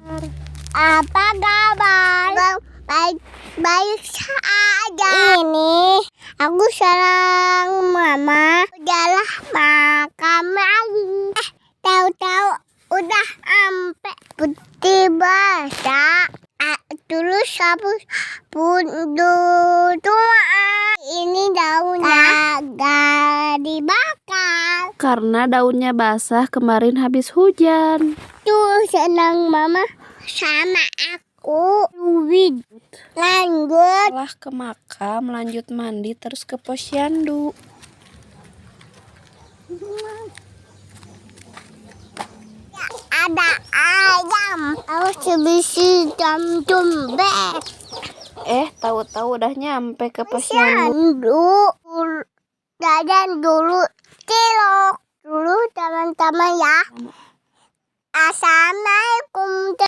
Apa kabar? Baik saja. Ini aku sarang mama. Udahlah makan lagi. Tahu-tahu udah sampai putih basah. Terus pun dulu ini daunnya gak dibakar. Karena daunnya basah kemarin habis hujan. Tuh senang mama sama aku. Lanjut. Setelah ke makam, lanjut mandi, terus ke posyandu. Ada ayam. Harus sebisi jam jumbe. Tahu-tahu udah nyampe ke posyandu. Jajan dulu cilok. Dulu teman-teman ya. Asana.